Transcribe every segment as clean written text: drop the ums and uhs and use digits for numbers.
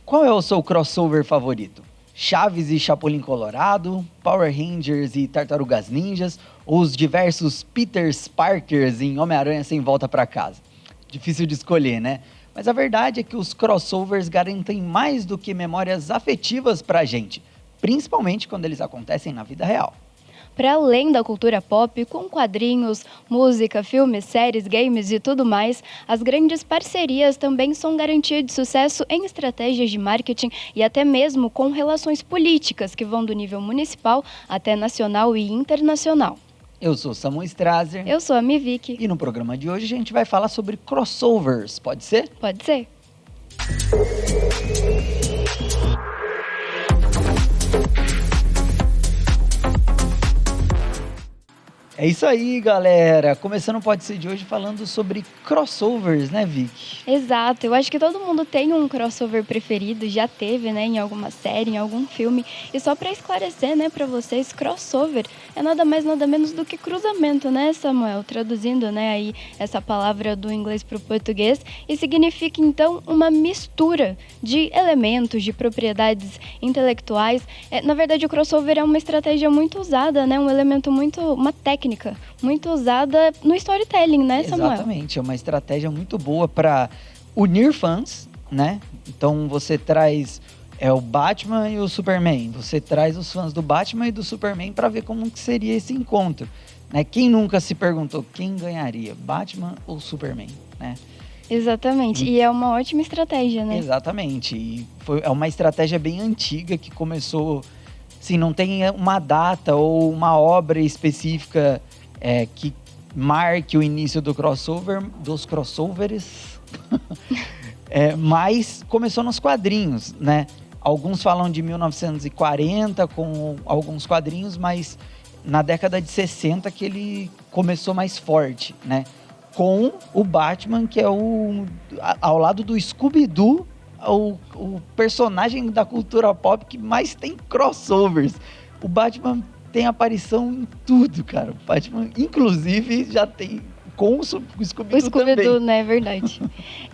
Qual é o seu crossover favorito? Chaves e Chapolin Colorado, Power Rangers e Tartarugas Ninjas, ou os diversos Peters Parkers em Homem-Aranha Sem Volta para Casa? Difícil de escolher, né? Mas a verdade é que os crossovers garantem mais do que memórias afetivas pra gente, principalmente quando eles acontecem na vida real. Para além da cultura pop, com quadrinhos, música, filmes, séries, games e tudo mais, as grandes parcerias também são garantia de sucesso em estratégias de marketing e até mesmo com relações políticas que vão do nível municipal até nacional e internacional. Eu sou Samuel Strazer. Eu sou a Miviki. E no programa de hoje a gente vai falar sobre crossovers, pode ser? Pode ser. É isso aí, galera. Começando o Pode Ser de hoje falando sobre crossovers, né, Vicky? Exato. Eu acho que todo mundo tem um crossover preferido, já teve, né, em alguma série, em algum filme. E só para esclarecer, né, para vocês, crossover é nada mais, nada menos do que cruzamento, né, Samuel? Traduzindo, né, aí essa palavra do inglês para o português. E significa, então, uma mistura de elementos, de propriedades intelectuais. Na verdade, o crossover é uma estratégia muito usada, né, um elemento uma técnica muito usada no storytelling, né, Samuel? Exatamente, é uma estratégia muito boa para unir fãs, né? Então você traz o Batman e o Superman, você traz os fãs do Batman e do Superman para ver como que seria esse encontro, né? Quem nunca se perguntou quem ganharia, Batman ou Superman, né? Exatamente, e é uma ótima estratégia, né? Exatamente, e é uma estratégia bem antiga que começou... Sim, não tem uma data ou uma obra específica que marque o início dos crossovers, mas começou nos quadrinhos, né? Alguns falam de 1940 com alguns quadrinhos, mas na década de 60 que ele começou mais forte, né? Com o Batman, que é ao lado do Scooby-Doo, o personagem da cultura pop que mais tem crossovers. O Batman tem aparição em tudo, cara. O Batman, inclusive, já tem com o Scooby-Doo também. O Scooby-Doo, né? É verdade.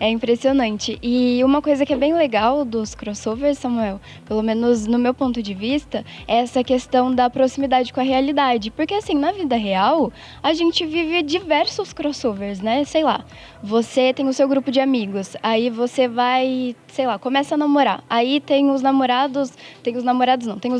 É impressionante. E uma coisa que é bem legal dos crossovers, Samuel, pelo menos no meu ponto de vista, é essa questão da proximidade com a realidade. Porque, assim, na vida real, a gente vive diversos crossovers, né? Sei lá, você tem o seu grupo de amigos, aí você vai, sei lá, começa a namorar. Aí tem os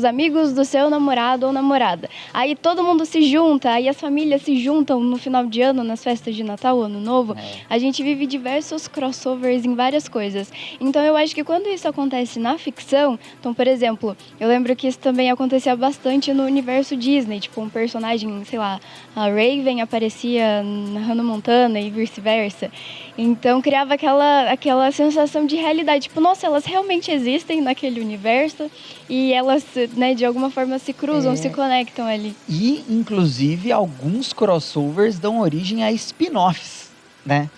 amigos do seu namorado ou namorada. Aí todo mundo se junta, aí as famílias se juntam no final de ano, nas festas de Natal, Ano Novo. A gente vive diversos crossovers em várias coisas. Então eu acho que quando isso acontece na ficção, então, por exemplo, eu lembro que isso também acontecia bastante no universo Disney, tipo um personagem, sei lá, a Raven aparecia na Hannah Montana e vice-versa. Então criava aquela sensação de realidade, tipo, nossa, elas realmente existem naquele universo e elas, né, de alguma forma se cruzam, se conectam ali. E, inclusive, alguns crossovers dão origem a spin-offs, né?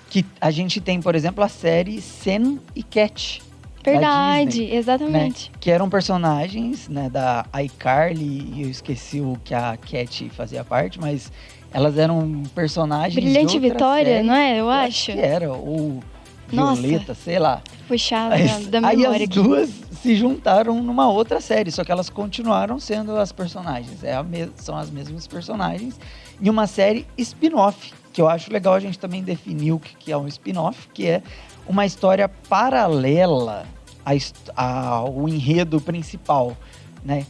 Que a gente tem, por exemplo, a série Sam e Cat. Verdade, Disney, exatamente. Né? Que eram personagens, né, da iCarly, e eu esqueci o que a Cat fazia parte, mas elas eram personagens Brilhante de outra Vitória, série, não é? Eu acho. Que era, ou Violeta, Nossa, sei lá. Puxada da memória aí as aqui. duas se juntaram numa outra série, só que elas continuaram sendo as personagens. São as mesmas personagens. Em uma série spin-off, que eu acho legal a gente também definir o que é um spin-off, que é uma história paralela ao enredo principal, né?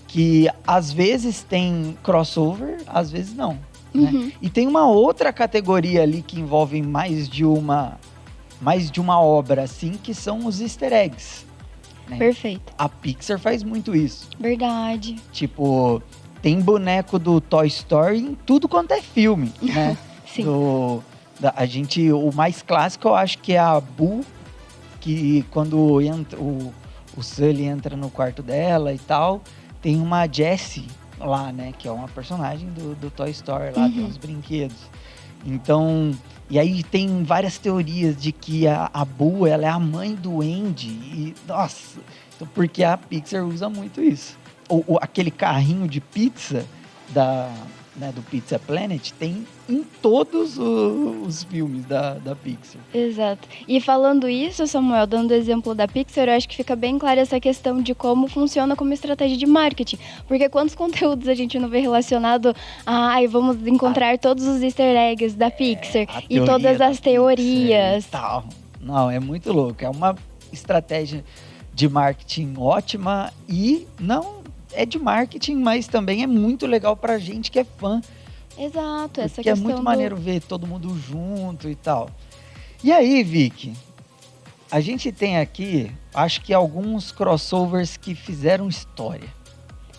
Que às vezes tem crossover, às vezes não. Né? E tem uma outra categoria ali que envolve mais de uma obra, assim, que são os easter eggs. Né? Perfeito. A Pixar faz muito isso. Verdade. Tipo, tem boneco do Toy Story em tudo quanto é filme, né? Sim. O mais clássico eu acho que é a Boo, que quando entra, o Sully entra no quarto dela e tal, tem uma Jessie lá, né? Que é uma personagem do Toy Story lá, tem uns brinquedos. Então, e aí tem várias teorias de que a Boo, ela é a mãe do Andy. E, nossa, então, porque a Pixar usa muito isso. Aquele carrinho de pizza né, do Pizza Planet, tem em todos os filmes da Pixar. Exato. E falando isso, Samuel, dando o exemplo da Pixar, eu acho que fica bem clara essa questão de como funciona como estratégia de marketing. Porque quantos conteúdos a gente não vê relacionado a, vamos encontrar todos os easter eggs da Pixar e todas as teorias. E tal. Não, é muito louco. É uma estratégia de marketing ótima e não é de marketing, mas também é muito legal pra gente que é fã. Exato, essa porque questão é muito maneiro ver todo mundo junto e tal. E aí, Vicky, a gente tem aqui, acho que alguns crossovers que fizeram história.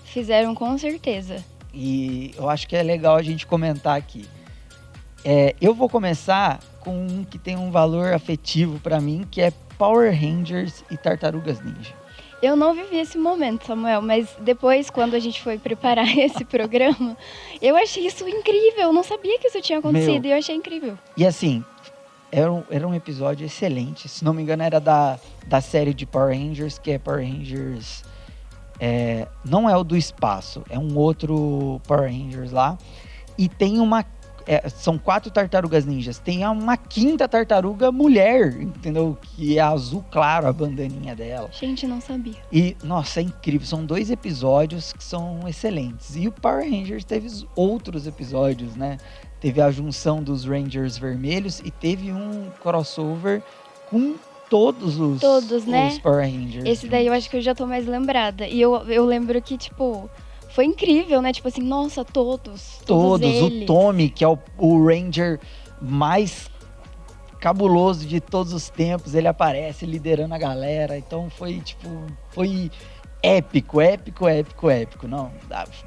Fizeram com certeza. E eu acho que é legal a gente comentar aqui. Eu vou começar com um que tem um valor afetivo pra mim, que é Power Rangers e Tartarugas Ninja. Eu não vivi esse momento, Samuel, mas depois, quando a gente foi preparar esse programa, eu achei isso incrível. Eu não sabia que isso tinha acontecido e eu achei incrível. E assim, era um episódio excelente. Se não me engano, era da série de Power Rangers, que é Power Rangers... não é o do espaço, é um outro Power Rangers lá. E tem são 4 tartarugas ninjas. Tem uma 5ª tartaruga mulher, entendeu? Que é azul claro, a bandaninha dela. Gente, não sabia. E, nossa, é incrível. São 2 episódios que são excelentes. E o Power Rangers teve outros episódios, né? Teve a junção dos Rangers vermelhos e teve um crossover com todos né? os Power Rangers. Esse daí eu acho que eu já tô mais lembrada. E eu lembro que, tipo... Foi incrível, né? Tipo assim, nossa, todos eles. O Tommy, que é o Ranger mais cabuloso de todos os tempos, ele aparece liderando a galera. Então foi épico. Não,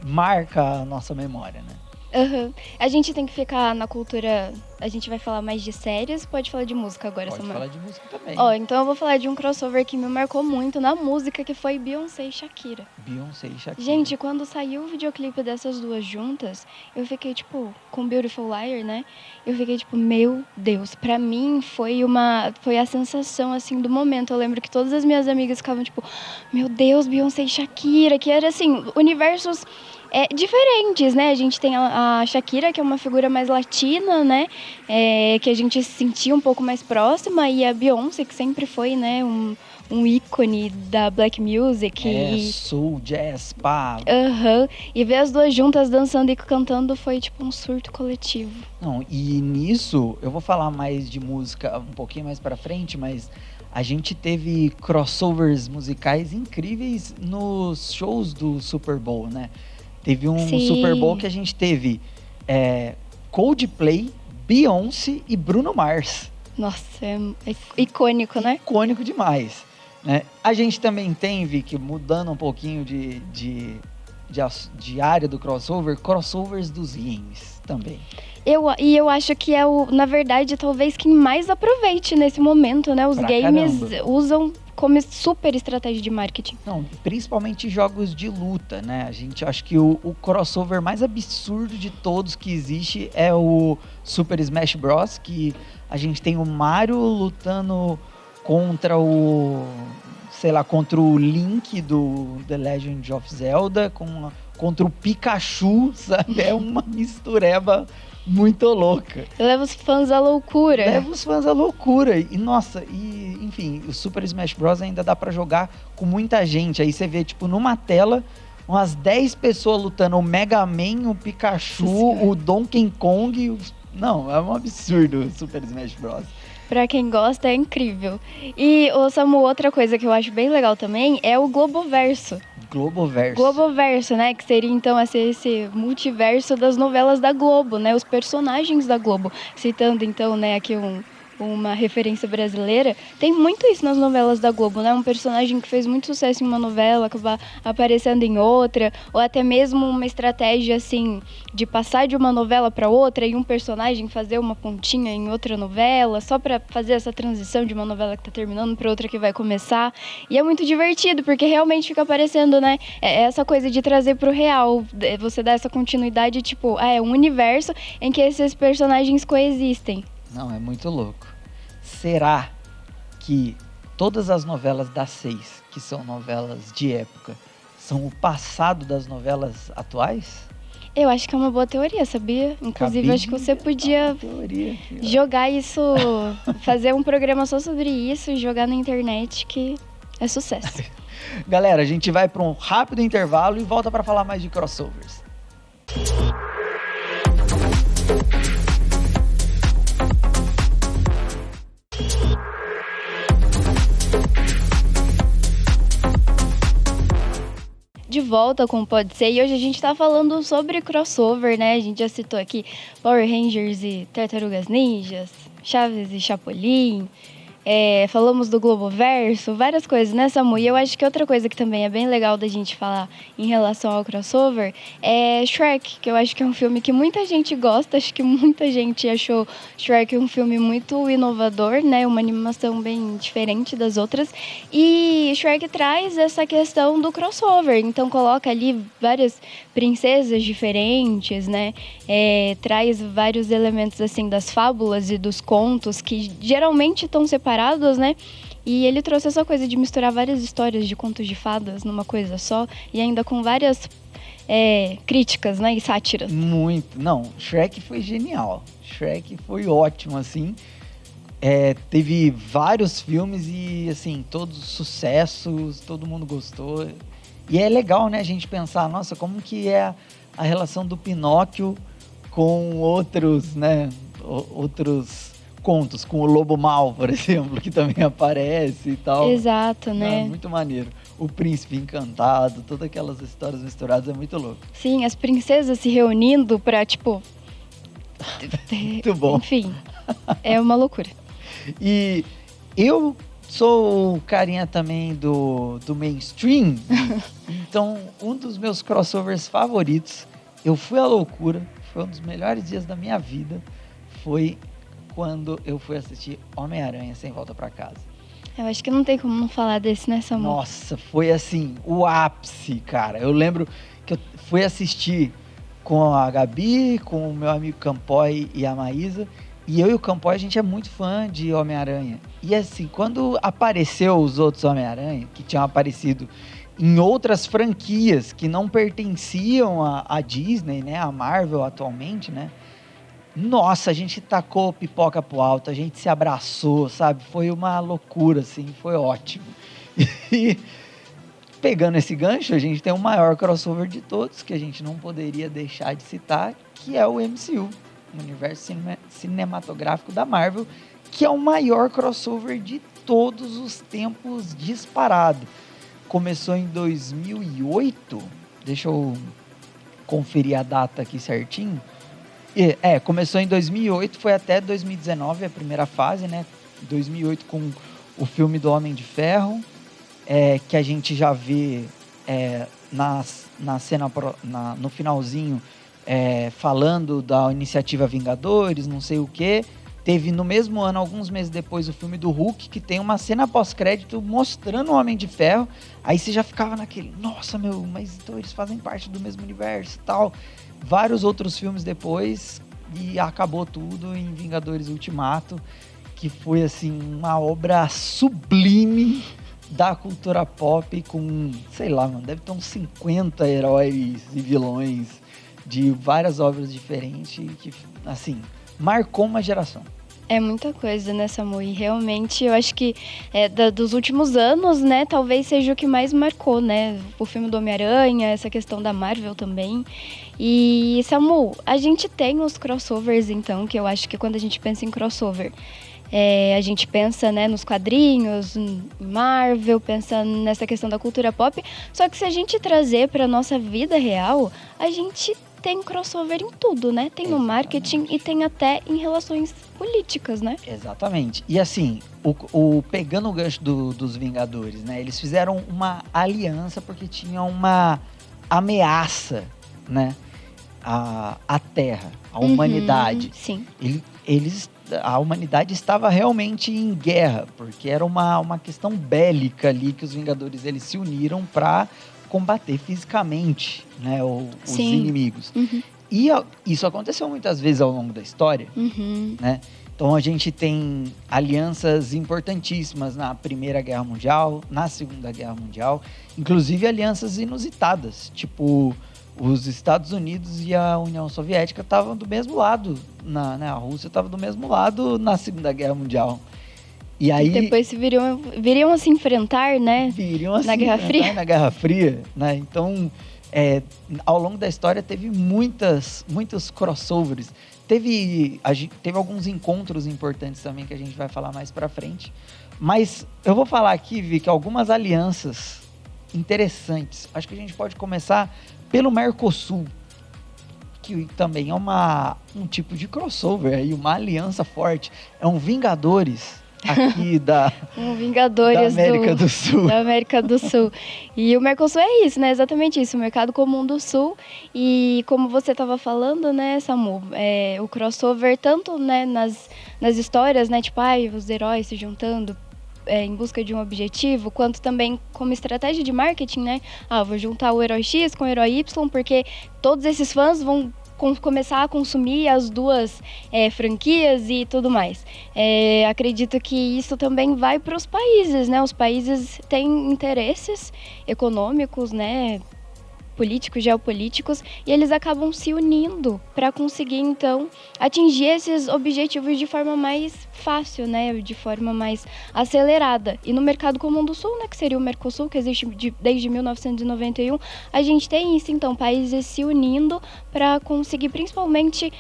marca a nossa memória, né? Uhum. A gente tem que ficar na cultura... A gente vai falar mais de séries, pode falar de música agora, Samuel? Samuel? Pode falar de música também. Então eu vou falar de um crossover que me marcou muito na música, que foi Beyoncé e Shakira. Gente, quando saiu o videoclipe dessas duas juntas, eu fiquei, tipo, com Beautiful Liar, né? Eu fiquei, tipo, meu Deus. Pra mim, foi a sensação, assim, do momento. Eu lembro que todas as minhas amigas ficavam, tipo, meu Deus, Beyoncé e Shakira, que era, assim, universos... diferentes, né? A gente tem a Shakira, que é uma figura mais latina, né? Que a gente se sentia um pouco mais próxima, e a Beyoncé, que sempre foi, né? Um ícone da black music. Soul, jazz, pá. E ver as duas juntas dançando e cantando foi tipo um surto coletivo. Não, e nisso, eu vou falar mais de música um pouquinho mais pra frente, mas... A gente teve crossovers musicais incríveis nos shows do Super Bowl, né? Teve um Super Bowl que a gente teve Coldplay, Beyoncé e Bruno Mars. Nossa, é icônico, né? Icônico demais. Né? A gente também tem, Vicky, mudando um pouquinho de área do crossover, crossovers dos games também. Eu acho que na verdade, talvez quem mais aproveite nesse momento, né? Os games usam como super estratégia de marketing. Não, principalmente jogos de luta, né? A gente acho que o crossover mais absurdo de todos que existe é o Super Smash Bros, que a gente tem o Mario lutando contra contra o Link do The Legend of Zelda, contra o Pikachu, sabe? É uma mistureba muito louca. Leva os fãs à loucura. E, nossa, enfim, o Super Smash Bros. Ainda dá pra jogar com muita gente. Aí você vê, tipo, numa tela, umas 10 pessoas lutando. O Mega Man, o Pikachu, o Donkey Kong. Não, é um absurdo o Super Smash Bros. Pra quem gosta, é incrível. E, Samu, outra coisa que eu acho bem legal também é o Globoverso. Globoverso, né? Que seria, então, esse multiverso das novelas da Globo, né? Os personagens da Globo. Citando, então, né, aqui uma referência brasileira. Tem muito isso nas novelas da Globo, né? Um personagem que fez muito sucesso em uma novela, acabar aparecendo em outra. Ou até mesmo uma estratégia, assim, de passar de uma novela para outra e um personagem fazer uma pontinha em outra novela, só para fazer essa transição de uma novela que tá terminando para outra que vai começar. E é muito divertido, porque realmente fica aparecendo, né? Essa coisa de trazer pro real. Você dá essa continuidade, tipo, é um universo em que esses personagens coexistem. Não, é muito louco. Será que todas as novelas das 6, que são novelas de época, são o passado das novelas atuais? Eu acho que é uma boa teoria, sabia? Inclusive, acho que você podia jogar isso, fazer um programa só sobre isso e jogar na internet, que é sucesso. Galera, a gente vai para um rápido intervalo e volta para falar mais de crossovers. De volta com o Pode Ser, e hoje a gente tá falando sobre crossover, né? A gente já citou aqui Power Rangers e Tartarugas Ninjas, Chaves e Chapolin, falamos do Globoverso, várias coisas, né, Samu? E eu acho que outra coisa que também é bem legal da gente falar em relação ao crossover é Shrek, que eu acho que é um filme que muita gente gosta, acho que muita gente achou Shrek um filme muito inovador, né? Uma animação bem diferente das outras. E Shrek traz essa questão do crossover, então coloca ali várias princesas diferentes, né? Traz vários elementos assim das fábulas e dos contos que geralmente estão separados, né? E ele trouxe essa coisa de misturar várias histórias de contos de fadas numa coisa só e ainda com várias críticas, né? E sátiras. Muito. Não, Shrek foi genial. Shrek foi ótimo, assim. Teve vários filmes e, assim, todos sucessos, todo mundo gostou. E é legal, né, a gente pensar, nossa, como que é a relação do Pinóquio com outros, né, outros contos, com o Lobo Mau, por exemplo, que também aparece e tal. Exato, né? Muito maneiro. O Príncipe Encantado, todas aquelas histórias misturadas, é muito louco. Sim, as princesas se reunindo pra, tipo... Muito bom. Enfim, é uma loucura. E eu sou o carinha também do mainstream, então um dos meus crossovers favoritos, eu fui à loucura, foi um dos melhores dias da minha vida, foi quando eu fui assistir Homem-Aranha Sem Volta Pra Casa. Eu acho que não tem como não falar desse, né, Samu? Nossa, foi assim, o ápice, cara. Eu lembro que eu fui assistir com a Gabi, com o meu amigo Campoy e a Maísa, e eu e o Campoy, a gente é muito fã de Homem-Aranha. E assim, quando apareceu os outros Homem-Aranha, que tinham aparecido em outras franquias que não pertenciam à Disney, né, a Marvel atualmente, né? Nossa, a gente tacou pipoca pro alto, a gente se abraçou, sabe? Foi uma loucura, assim, foi ótimo. E pegando esse gancho, a gente tem o maior crossover de todos, que a gente não poderia deixar de citar, que é o MCU, o Universo Cinematográfico da Marvel, que é o maior crossover de todos os tempos disparado. Começou em 2008, deixa eu conferir a data aqui certinho. Começou em 2008, foi até 2019 a primeira fase, né? 2008 com o filme do Homem de Ferro, que a gente já vê na cena, no finalzinho, falando da iniciativa Vingadores, não sei o quê. Teve no mesmo ano, alguns meses depois, o filme do Hulk, que tem uma cena pós-crédito mostrando o Homem de Ferro. Aí você já ficava naquele, nossa, mas então eles fazem parte do mesmo universo e tal. Vários outros filmes depois e acabou tudo em Vingadores Ultimato, que foi, assim, uma obra sublime da cultura pop com, sei lá, mano, deve ter uns 50 heróis e vilões de várias obras diferentes que, assim, marcou uma geração. É muita coisa, né, Samu? E realmente eu acho que dos últimos anos, né, talvez seja o que mais marcou, né? O filme do Homem-Aranha, essa questão da Marvel também. E, Samu, a gente tem os crossovers, então, que eu acho que quando a gente pensa em crossover, a gente pensa, né, nos quadrinhos, em Marvel, pensa nessa questão da cultura pop. Só que se a gente trazer para nossa vida real, a gente tem crossover em tudo, né? Tem no marketing e tem até em relações políticas, né? Exatamente. E assim, pegando o gancho dos Vingadores, né? Eles fizeram uma aliança porque tinham uma ameaça, né? A Terra, a humanidade. Sim. A humanidade estava realmente em guerra, porque era uma questão bélica ali que os Vingadores eles se uniram para combater fisicamente, né, os inimigos. Uhum. E isso aconteceu muitas vezes ao longo da história, uhum. né? Então a gente tem alianças importantíssimas na Primeira Guerra Mundial, na Segunda Guerra Mundial, inclusive alianças inusitadas, tipo Os Estados Unidos e a União Soviética estavam do mesmo lado, né? A Rússia estava do mesmo lado na Segunda Guerra Mundial. E aí depois viriam a se enfrentar, né? Viriam a na Guerra Fria. Na Guerra Fria, né? Então, ao longo da história teve muitos crossovers. Teve alguns encontros importantes também que a gente vai falar mais pra frente. Mas eu vou falar aqui, Vicky, algumas alianças interessantes. Acho que a gente pode começar pelo Mercosul, que também é um tipo de crossover, aí, uma aliança forte. É um Vingadores aqui da América do Sul. Da América do Sul. E o Mercosul é isso, né? Exatamente isso, o Mercado Comum do Sul. E como você estava falando, né, Samu, o crossover tanto, né, nas histórias, né, tipo, os heróis se juntando em busca de um objetivo, quanto também como estratégia de marketing, né? Vou juntar o herói X com o herói Y, porque todos esses fãs vão começar a consumir as duas franquias e tudo mais. Acredito que isso também vai para os países, né? Os países têm interesses econômicos, né? Políticos, geopolíticos, e eles acabam se unindo para conseguir, então, atingir esses objetivos de forma mais fácil, né? De forma mais acelerada. E no Mercado Comum do Sul, né? Que seria o Mercosul, que existe desde 1991, a gente tem isso, então, países se unindo para conseguir, principalmente,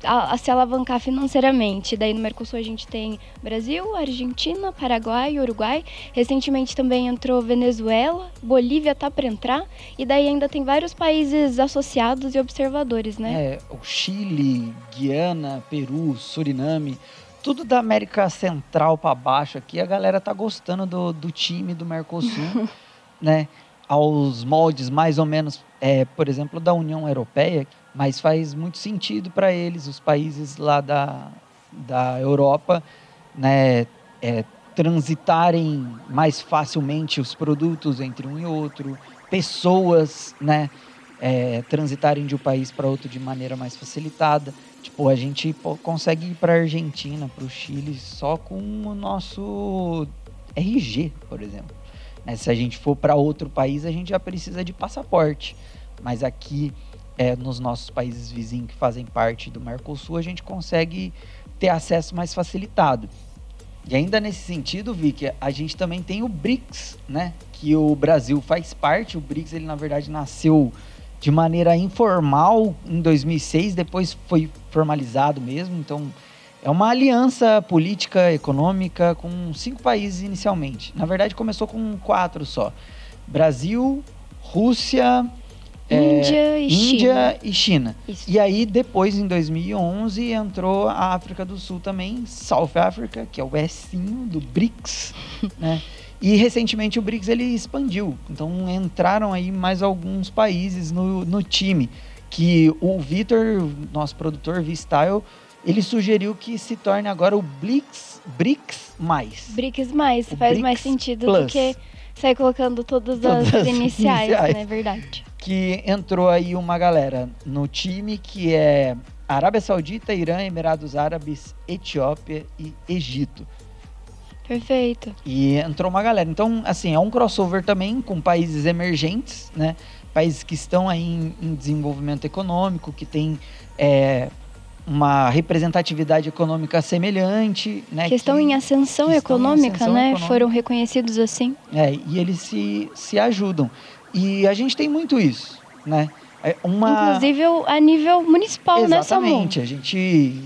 a se alavancar financeiramente. Daí no Mercosul a gente tem Brasil, Argentina, Paraguai, Uruguai. Recentemente também entrou Venezuela, Bolívia tá para entrar. E daí ainda tem vários países associados e observadores, né? O Chile, Guiana, Peru, Suriname, tudo da América Central para baixo aqui, a galera tá gostando do time do Mercosul, né? Aos moldes mais ou menos, por exemplo, da União Europeia, mas faz muito sentido para eles, os países lá da Europa, né, transitarem mais facilmente os produtos entre um e outro, pessoas, né, transitarem de um país para outro de maneira mais facilitada. Tipo, a gente consegue ir para a Argentina, para o Chile, só com o nosso RG, por exemplo. Se a gente for para outro país, a gente já precisa de passaporte. Mas aqui, nos nossos países vizinhos que fazem parte do Mercosul, a gente consegue ter acesso mais facilitado. E ainda nesse sentido, Vicky, a gente também tem o BRICS, né? Que o Brasil faz parte. O BRICS, ele na verdade nasceu de maneira informal em 2006, depois foi formalizado mesmo. Então, é uma aliança política, econômica, com 5 países inicialmente. Na verdade, começou com 4 só. Brasil, Rússia, Índia e China. Isso. E aí, depois, em 2011, entrou a África do Sul também, South Africa, que é o Sinho do BRICS, né? E, recentemente, o BRICS ele expandiu. Então, entraram aí mais alguns países no time, que o Vitor, nosso produtor, V-Style, ele sugeriu que se torne agora o BRICS+. BRICS+, faz BRICS mais sentido Plus. do que sair colocando todas as iniciais, né? Verdade. Que entrou aí uma galera no time que é Arábia Saudita, Irã, Emirados Árabes, Etiópia e Egito. Perfeito. E entrou uma galera. Então, assim, é um crossover também com países emergentes, né? Países que estão aí em desenvolvimento econômico, que tem uma representatividade econômica semelhante, né? Que estão em ascensão econômica, né? Foram reconhecidos assim. E eles se ajudam. E a gente tem muito isso, né? Inclusive a nível municipal, né, Samu? Exatamente. A gente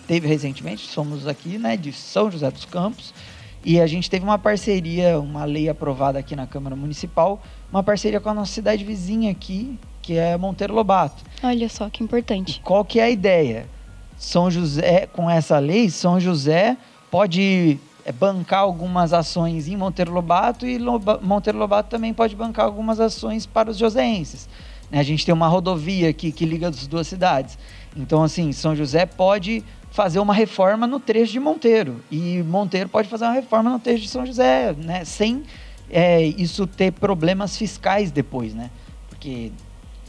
teve recentemente, somos aqui, né, de São José dos Campos, e a gente teve uma parceria, uma lei aprovada aqui na Câmara Municipal, uma parceria com a nossa cidade vizinha aqui, que é Monteiro Lobato. Olha só, que importante. E qual que é a ideia? São José, com essa lei, São José pode bancar algumas ações em Monteiro Lobato e Monteiro Lobato também pode bancar algumas ações para os joseenses. A gente tem uma rodovia aqui que liga as duas cidades. Então, assim, São José pode fazer uma reforma no trecho de Monteiro e Monteiro pode fazer uma reforma no trecho de São José, né? Sem isso ter problemas fiscais depois, né? Porque,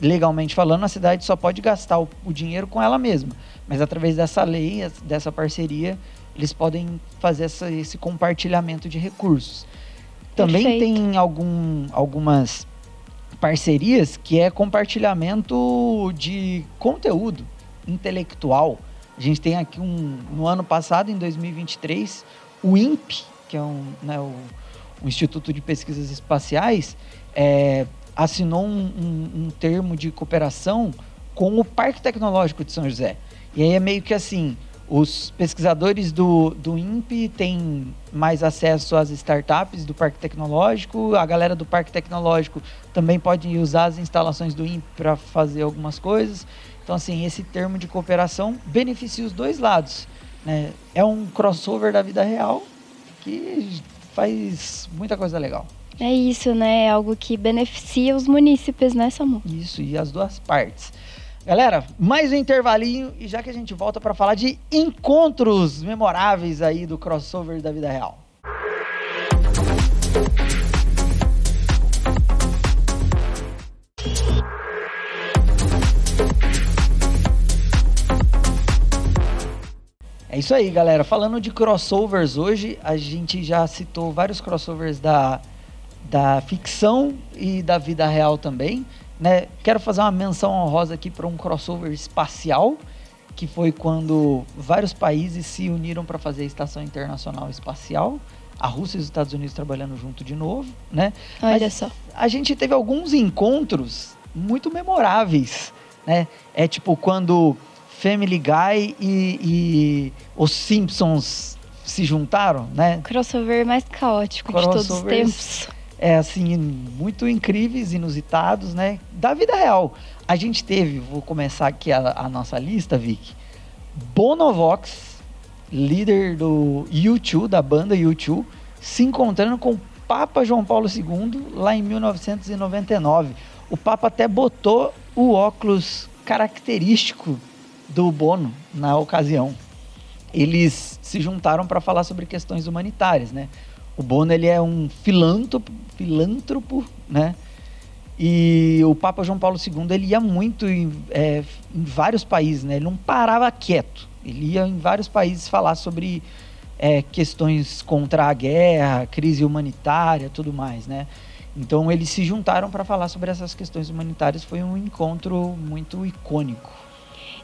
legalmente falando, a cidade só pode gastar o dinheiro com ela mesma. Mas, através dessa lei, dessa parceria, eles podem fazer esse compartilhamento de recursos. Também tem algumas parcerias, que é compartilhamento de conteúdo intelectual. A gente tem aqui no ano passado, em 2023, o INPE, que é o Instituto de Pesquisas Espaciais, assinou um termo de cooperação com o Parque Tecnológico de São José. E aí é meio que assim, os pesquisadores do INPE têm mais acesso às startups do Parque Tecnológico, a galera do Parque Tecnológico também pode usar as instalações do INPE para fazer algumas coisas. Então, assim, esse termo de cooperação beneficia os dois lados, né? É um crossover da vida real que faz muita coisa legal. É isso, né? É algo que beneficia os munícipes, né, Samu? Isso, e as duas partes. Galera, mais um intervalinho e já que a gente volta para falar de encontros memoráveis aí do crossover da vida real. É isso aí, galera. Falando de crossovers hoje, a gente já citou vários crossovers da ficção e da vida real também, né? Quero fazer uma menção honrosa aqui para um crossover espacial, que foi quando vários países se uniram para fazer a Estação Internacional Espacial, a Rússia e os Estados Unidos trabalhando junto de novo, né? Olha só. A gente teve alguns encontros muito memoráveis, né? É tipo quando Family Guy e os Simpsons se juntaram, né? O crossover mais caótico de todos os tempos. Assim, muito incríveis, inusitados, né? Da vida real. A gente teve, vou começar aqui a nossa lista, Vic. Bonovox, líder do U2, da banda U2, se encontrando com o Papa João Paulo II lá em 1999. O Papa até botou o óculos característico do Bono na ocasião. Eles se juntaram para falar sobre questões humanitárias, né? O Bono, ele é um filântropo, né? E o Papa João Paulo II, ele ia muito em vários países, né? Ele não parava quieto. Ele ia em vários países falar sobre questões contra a guerra, crise humanitária, tudo mais, né? Então, eles se juntaram para falar sobre essas questões humanitárias. Foi um encontro muito icônico.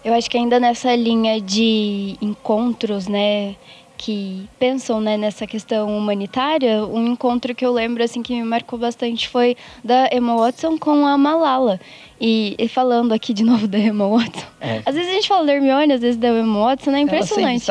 Eu acho que ainda nessa linha de encontros, né, que pensam, né, nessa questão humanitária, um encontro que eu lembro assim que me marcou bastante foi da Emma Watson com a Malala. E falando aqui de novo da Emma Watson, às vezes a gente fala da Hermione, às vezes da Emma Watson, é impressionante.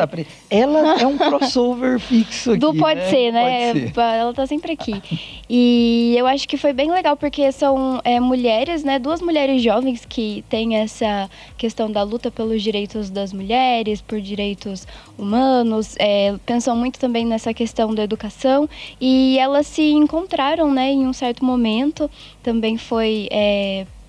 Ela é um crossover fixo aqui, pode ser, né? Pode ser. Ela tá sempre aqui. E eu acho que foi bem legal, porque são mulheres, né? Duas mulheres jovens que têm essa questão da luta pelos direitos das mulheres, por direitos humanos, pensam muito também nessa questão da educação, e elas se encontraram, né, em um certo momento. Também foi...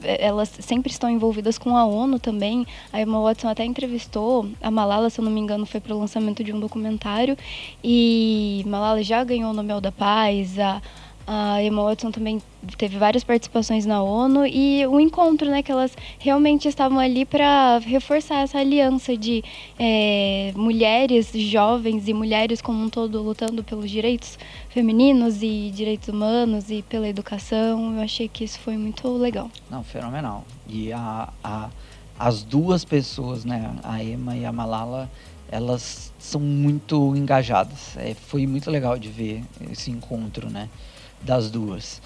elas sempre estão envolvidas com a ONU também. A Emma Watson até entrevistou a Malala, se eu não me engano, foi para o lançamento de um documentário. E Malala já ganhou o Nobel da Paz. A Emma Watson também teve várias participações na ONU. E o encontro, né, que elas realmente estavam ali para reforçar essa aliança de mulheres jovens e mulheres como um todo lutando pelos direitos femininos e direitos humanos e pela educação. Eu achei que isso foi muito legal. Não, fenomenal. E as duas pessoas, né, a Emma e a Malala, elas são muito engajadas. Foi muito legal de ver esse encontro, né, das duas.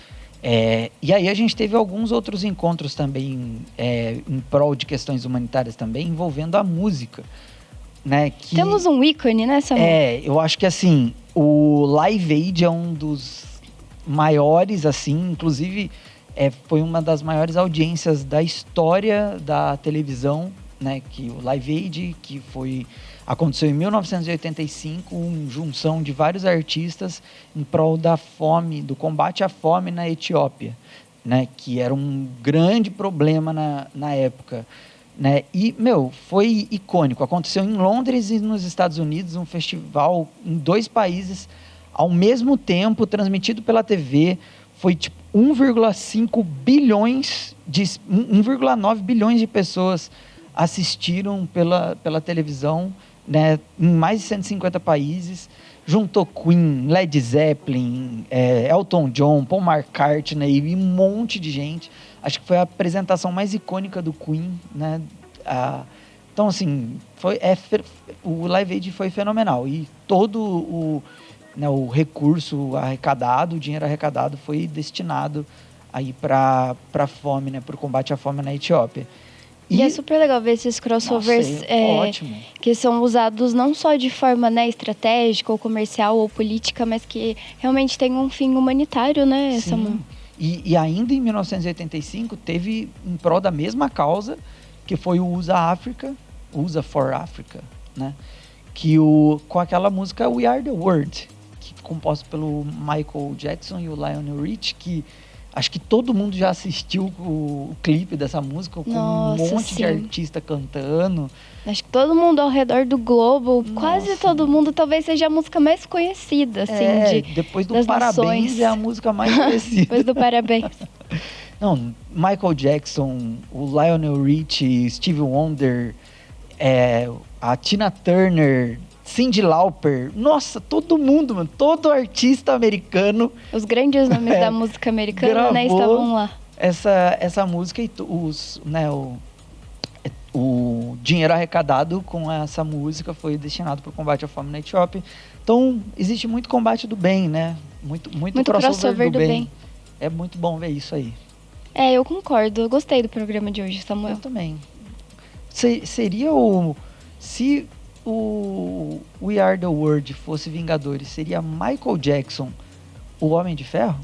E aí a gente teve alguns outros encontros também em prol de questões humanitárias também, envolvendo a música, né? Temos um ícone, né, Samuel? Eu acho que assim, o Live Aid é um dos maiores, assim, inclusive foi uma das maiores audiências da história da televisão, né? Que o Live Aid, que aconteceu em 1985, uma junção de vários artistas em prol da fome, do combate à fome na Etiópia, né? Que era um grande problema na época, né? E, foi icônico. Aconteceu em Londres e nos Estados Unidos, um festival em 2 países ao mesmo tempo, transmitido pela TV. Foi tipo 1,9 bilhões de pessoas assistiram pela televisão, né, em mais de 150 países, juntou Queen, Led Zeppelin, Elton John, Paul McCartney e um monte de gente. Acho que foi a apresentação mais icônica do Queen, né? Então, assim, o Live Aid foi fenomenal. E todo o recurso arrecadado, o dinheiro arrecadado foi destinado aí para a fome, né? Para o combate à fome na Etiópia. E é super legal ver esses crossovers ótimo. Que são usados não só de forma, né, estratégica ou comercial ou política, mas que realmente tem um fim humanitário, né? Sim. E ainda em 1985 teve em prol da mesma causa, que foi o USA for Africa, né? Com aquela música We Are the World, que composta pelo Michael Jackson e o Lionel Richie, que acho que todo mundo já assistiu o clipe dessa música, com um monte de artista cantando. Acho que todo mundo ao redor do globo, quase todo mundo, talvez seja a música mais conhecida, assim, depois do Parabéns nações. É a música mais conhecida. Depois do Parabéns. Não, Michael Jackson, o Lionel Richie, Stevie Wonder, a Tina Turner, Cyndi Lauper, nossa, todo mundo, mano, todo artista americano. Os grandes nomes da música americana, né, estavam lá. Essa música e o dinheiro arrecadado com essa música foi destinado para o combate à fome na Etiópia. Então, existe muito combate do bem, né? Muito crossover do bem. É muito bom ver isso aí. Eu concordo. Eu gostei do programa de hoje, Samuel. Eu também. Se o We Are the World fosse Vingadores, seria Michael Jackson o Homem de Ferro?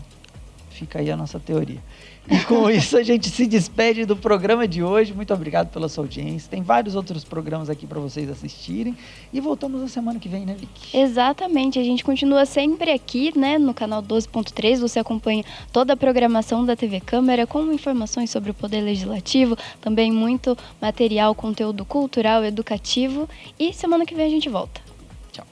Fica aí a nossa teoria. E com isso a gente se despede do programa de hoje. Muito obrigado pela sua audiência. Tem vários outros programas aqui para vocês assistirem. E voltamos na semana que vem, né, Vicky? Exatamente. A gente continua sempre aqui, né, no canal 12.3. Você acompanha toda a programação da TV Câmara com informações sobre o Poder Legislativo. Também muito material, conteúdo cultural, educativo. E semana que vem a gente volta. Tchau.